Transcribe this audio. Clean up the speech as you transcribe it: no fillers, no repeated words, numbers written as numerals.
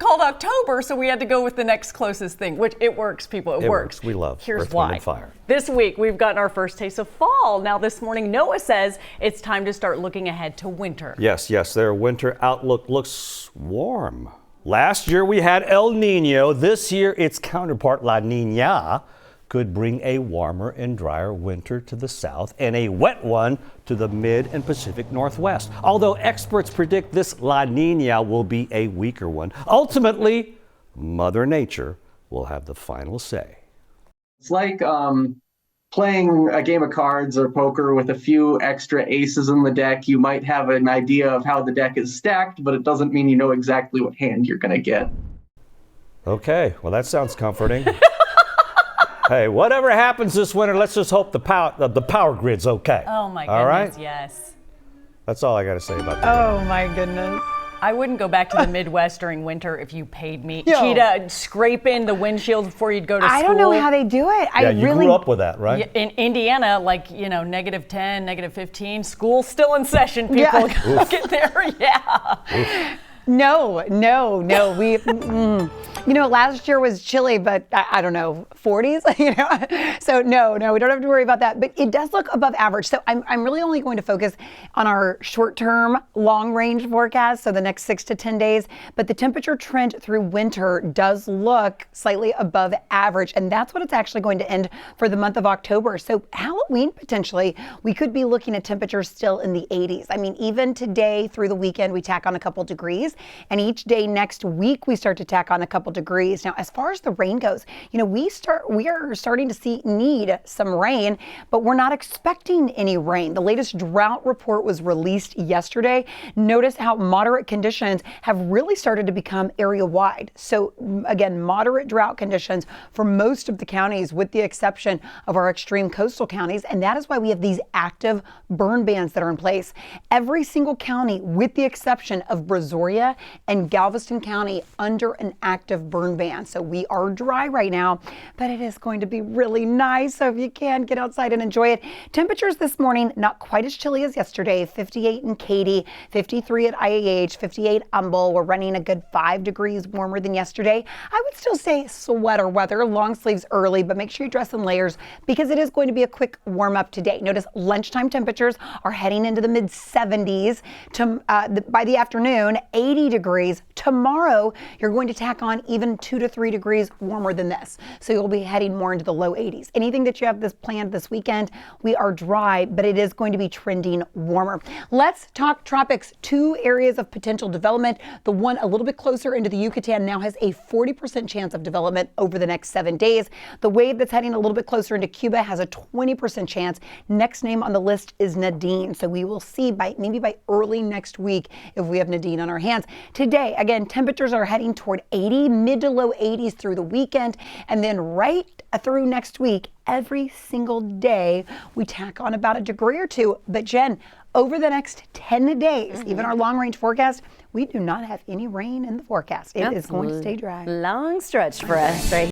called October, so we had to go with the next closest thing, which it works, people. It works. We love Here's Earth, why. Wind, and Fire. This week, we've gotten our first taste of fall. Now, this morning, NOAA says it's time to start looking ahead to winter. Yes, their winter outlook looks warm. Last year, we had El Nino. This year, its counterpart, La Nina, could bring a warmer and drier winter to the south and a wet one to the mid and Pacific Northwest. Although experts predict this La Nina will be a weaker one. Ultimately, Mother Nature will have the final say. It's like playing a game of cards or poker with a few extra aces in the deck. You might have an idea of how the deck is stacked, but it doesn't mean you know exactly what hand you're going to get. Okay, well, that sounds comforting. Hey, whatever happens this winter, let's just hope the power grid's okay. Oh, my goodness, all right? yes. That's all I got to say about that. Oh, my goodness. I wouldn't go back to the Midwest during winter if you paid me. Cheetah, scraping the windshield before you'd go to school. I don't know how they do it. Yeah, you grew up with that, right? In Indiana, like, -10, -15, school's still in session, people. Yeah. Get there, yeah. No. We, last year was chilly, but I don't know, 40s, So no, we don't have to worry about that. But it does look above average. So I'm really only going to focus on our short-term, long-range forecast, so the next 6 to 10 days. But the temperature trend through winter does look slightly above average, and that's what it's actually going to end for the month of October. So Halloween, potentially, we could be looking at temperatures still in the 80s. I mean, even today through the weekend, we tack on a couple degrees. And each day next week, we start to tack on a couple degrees. Now, as far as the rain goes, we are starting to need some rain, but we're not expecting any rain. The latest drought report was released yesterday. Notice how moderate conditions have really started to become area-wide. So again, moderate drought conditions for most of the counties, with the exception of our extreme coastal counties. And that is why we have these active burn bans that are in place. Every single county, with the exception of Brazoria and Galveston County, under an active burn ban. So we are dry right now, but it is going to be really nice. So if you can, get outside and enjoy it. Temperatures this morning, not quite as chilly as yesterday. 58 in Katy, 53 at IAH, 58 Humble. We're running a good 5 degrees warmer than yesterday. I would still say sweater weather, long sleeves early, but make sure you dress in layers because it is going to be a quick warm up today. Notice lunchtime temperatures are heading into the mid 70s. By the afternoon, 80 degrees. Tomorrow, you're going to tack on even 2 to 3 degrees warmer than this. So you'll be heading more into the low 80s. Anything that you have planned this weekend, we are dry, but it is going to be trending warmer. Let's talk tropics. 2 areas of potential development. The one a little bit closer into the Yucatan now has a 40% chance of development over the next 7 days. The wave that's heading a little bit closer into Cuba has a 20% chance. Next name on the list is Nadine. So we will see maybe by early next week if we have Nadine on our hands. Today, again, temperatures are heading toward 80, mid to low 80s through the weekend. And then right through next week, every single day, we tack on about a degree or 2. But Jen, over the next 10 days, even our long range forecast, we do not have any rain in the forecast. It is going to stay dry. Long stretch for us right